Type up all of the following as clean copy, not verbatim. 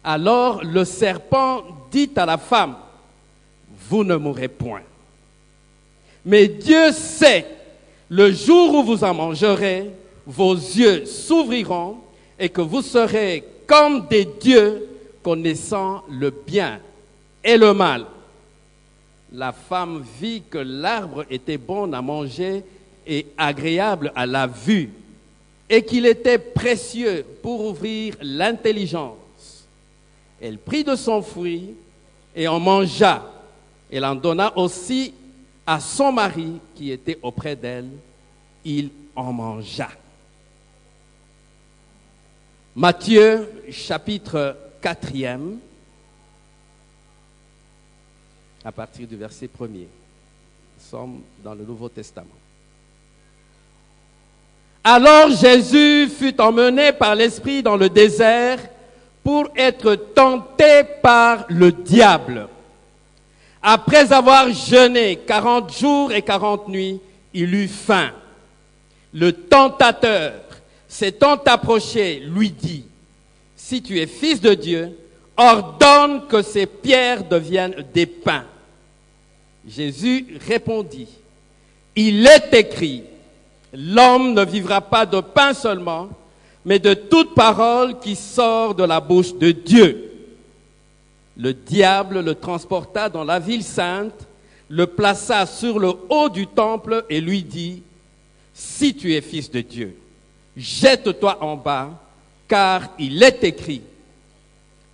Alors le serpent dit à la femme, « Vous ne mourrez point. Mais Dieu sait, le jour où vous en mangerez, vos yeux s'ouvriront et que vous serez comme des dieux connaissant le bien et le mal. » La femme vit que l'arbre était bon à manger et agréable à la vue, et qu'il était précieux pour ouvrir l'intelligence. Elle prit de son fruit et en mangea. Elle en donna aussi à son mari qui était auprès d'elle. Il en mangea. Matthieu, chapitre 4e, à partir du verset 1er. Nous sommes dans le Nouveau Testament. Alors Jésus fut emmené par l'Esprit dans le désert pour être tenté par le diable. Après avoir jeûné 40 jours et 40 nuits, il eut faim. Le tentateur, s'étant approché, lui dit, « Si tu es fils de Dieu, ordonne que ces pierres deviennent des pains. » Jésus répondit, « Il est écrit, l'homme ne vivra pas de pain seulement, mais de toute parole qui sort de la bouche de Dieu. » Le diable le transporta dans la ville sainte, le plaça sur le haut du temple et lui dit, « Si tu es fils de Dieu, jette-toi en bas, car il est écrit,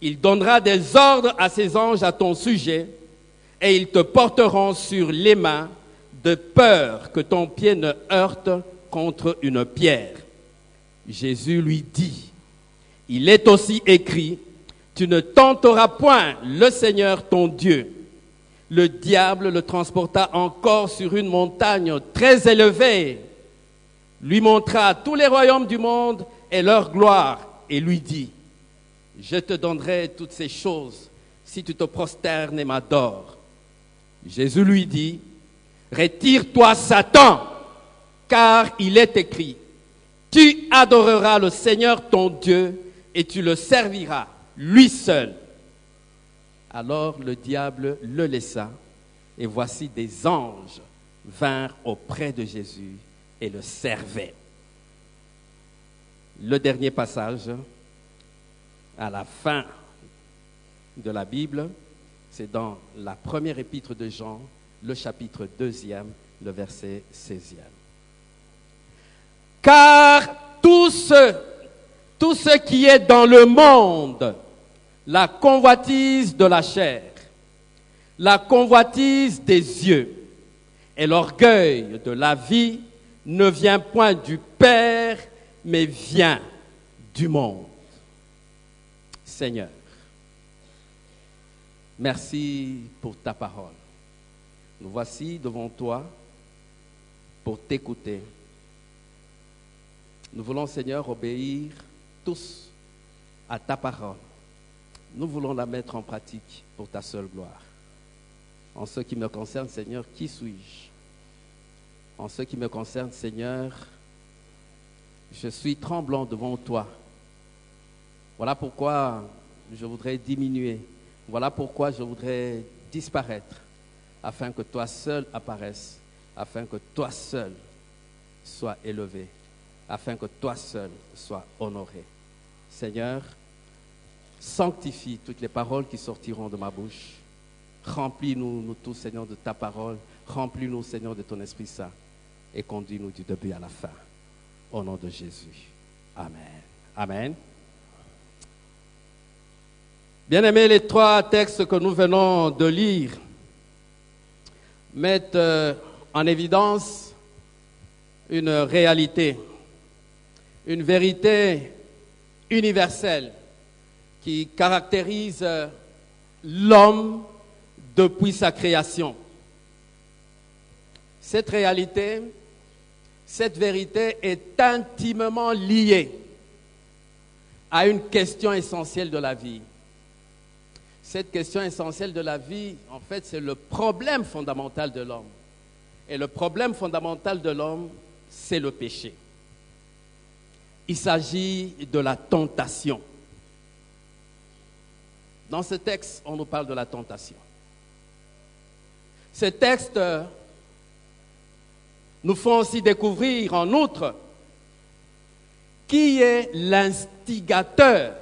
il donnera des ordres à ses anges à ton sujet, et ils te porteront sur les mains, de peur que ton pied ne heurte contre une pierre. » Jésus lui dit, « Il est aussi écrit, tu ne tenteras point le Seigneur ton Dieu. » Le diable le transporta encore sur une montagne très élevée, lui montra tous les royaumes du monde et leur gloire, et lui dit, « Je te donnerai toutes ces choses si tu te prosternes et m'adores. » Jésus lui dit, « Retire-toi, Satan, car il est écrit, tu adoreras le Seigneur ton Dieu et tu le serviras, lui seul. » Alors le diable le laissa, et voici des anges vinrent auprès de Jésus et le servaient. Le dernier passage, à la fin de la Bible, c'est dans la première épître de Jean, le chapitre 2e, le verset 16e. « Car tout ce qui est dans le monde, la convoitise de la chair, la convoitise des yeux et l'orgueil de la vie ne vient point du Père, mais vient du monde. » Seigneur, merci pour ta parole. Nous voici devant toi pour t'écouter. Nous voulons, Seigneur, obéir tous à ta parole. Nous voulons la mettre en pratique pour ta seule gloire. En ce qui me concerne, Seigneur, qui suis-je? En ce qui me concerne, Seigneur, je suis tremblant devant toi. Voilà pourquoi je voudrais diminuer. Voilà pourquoi je voudrais disparaître, afin que toi seul apparaisses, afin que toi seul sois élevé, afin que toi seul sois honoré. Seigneur, sanctifie toutes les paroles qui sortiront de ma bouche. Remplis-nous, nous tous, Seigneur, de ta parole. Remplis-nous, Seigneur, de ton Esprit Saint. Et conduis-nous du début à la fin. Au nom de Jésus. Amen. Amen. Bien-aimés, les trois textes que nous venons de lire mettent en évidence une réalité, une vérité universelle qui caractérise l'homme depuis sa création. Cette réalité, cette vérité est intimement liée à une question essentielle de la vie. Cette question essentielle de la vie, en fait, c'est le problème fondamental de l'homme. Et le problème fondamental de l'homme, c'est le péché. Il s'agit de la tentation. Dans ce texte, on nous parle de la tentation. Ces textes nous font aussi découvrir, en outre, qui est l'instigateur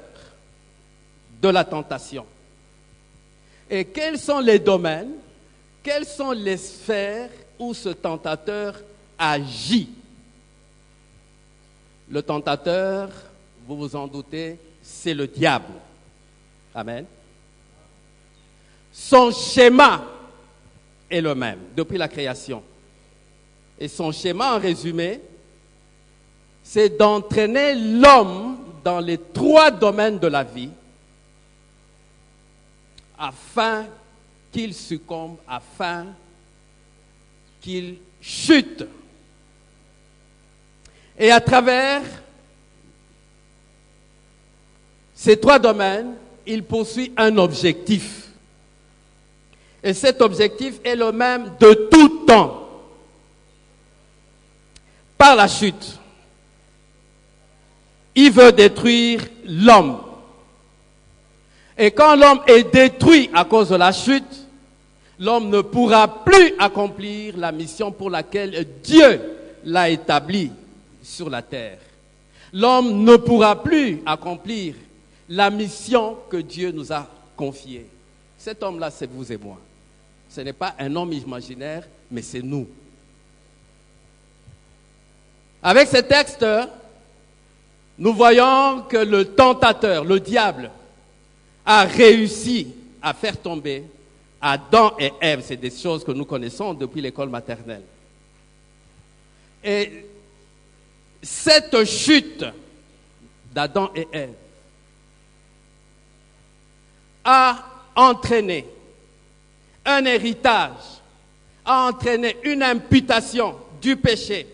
de la tentation. Et quels sont les domaines, quelles sont les sphères où ce tentateur agit. Le tentateur, vous vous en doutez, c'est le diable. Amen. Son schéma est le même depuis la création. Et son schéma, en résumé, c'est d'entraîner l'homme dans les 3 domaines de la vie afin qu'il succombe, afin qu'il chute. Et à travers ces 3 domaines, il poursuit un objectif. Et cet objectif est le même de tout temps. Par la chute, il veut détruire l'homme. Et quand l'homme est détruit à cause de la chute, l'homme ne pourra plus accomplir la mission pour laquelle Dieu l'a établi sur la terre. L'homme ne pourra plus accomplir la mission que Dieu nous a confiée. Cet homme-là, c'est vous et moi. Ce n'est pas un homme imaginaire, mais c'est nous. Avec ce texte, nous voyons que le tentateur, le diable, a réussi à faire tomber Adam et Ève. C'est des choses que nous connaissons depuis l'école maternelle. Et cette chute d'Adam et Ève a entraîné un héritage, a entraîné une imputation du péché.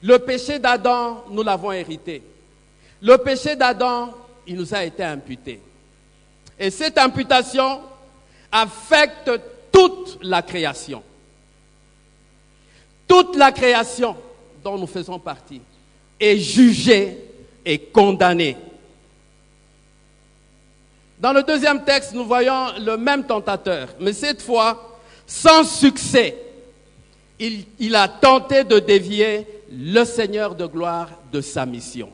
Le péché d'Adam, nous l'avons hérité. Le péché d'Adam, il nous a été imputé. Et cette imputation affecte toute la création. Toute la création dont nous faisons partie est jugée et condamnée. Dans le deuxième texte, nous voyons le même tentateur, mais cette fois, sans succès, il a tenté de dévier le Seigneur de gloire de sa mission.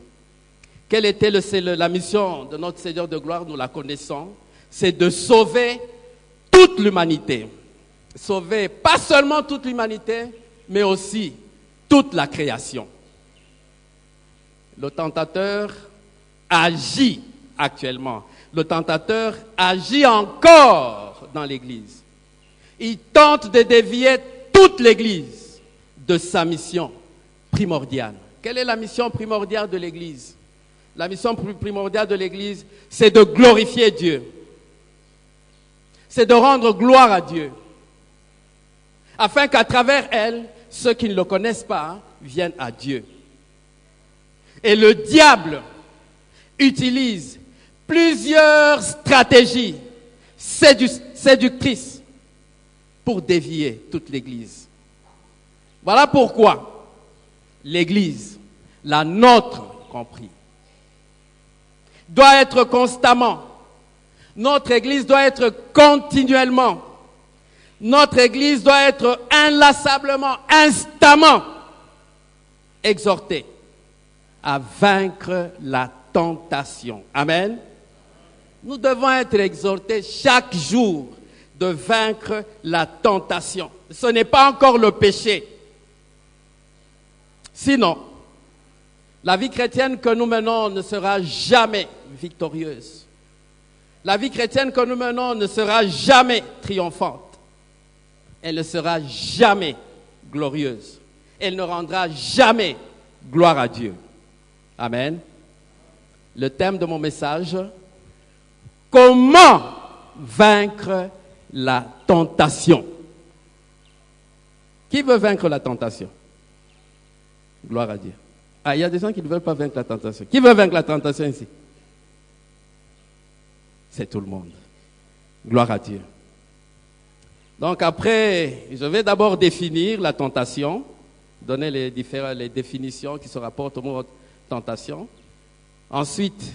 Quelle était la mission de notre Seigneur de gloire? Nous la connaissons. C'est de sauver toute l'humanité. Sauver pas seulement toute l'humanité, mais aussi toute la création. Le tentateur agit actuellement. Le tentateur agit encore dans l'Église. Il tente de dévier toute l'Église de sa mission primordiale. Quelle est la mission primordiale de l'Église? La mission primordiale de l'Église, c'est de glorifier Dieu. C'est de rendre gloire à Dieu. Afin qu'à travers elle, ceux qui ne le connaissent pas viennent à Dieu. Et le diable utilise plusieurs stratégies séductrices pour dévier toute l'Église. Voilà pourquoi l'Église, la nôtre compris, doit être constamment, notre Église doit être continuellement, notre Église doit être inlassablement, instamment exhortée à vaincre la tentation. Amen. Nous devons être exhortés chaque jour de vaincre la tentation. Ce n'est pas encore le péché. Sinon, la vie chrétienne que nous menons ne sera jamais victorieuse. La vie chrétienne que nous menons ne sera jamais triomphante. Elle ne sera jamais glorieuse. Elle ne rendra jamais gloire à Dieu. Amen. Le thème de mon message, comment vaincre la tentation? Qui veut vaincre la tentation? Gloire à Dieu. Ah, il y a des gens qui ne veulent pas vaincre la tentation. Qui veut vaincre la tentation ici? C'est tout le monde. Gloire à Dieu. Donc après, je vais d'abord définir la tentation, donner les définitions qui se rapportent au mot tentation. Ensuite,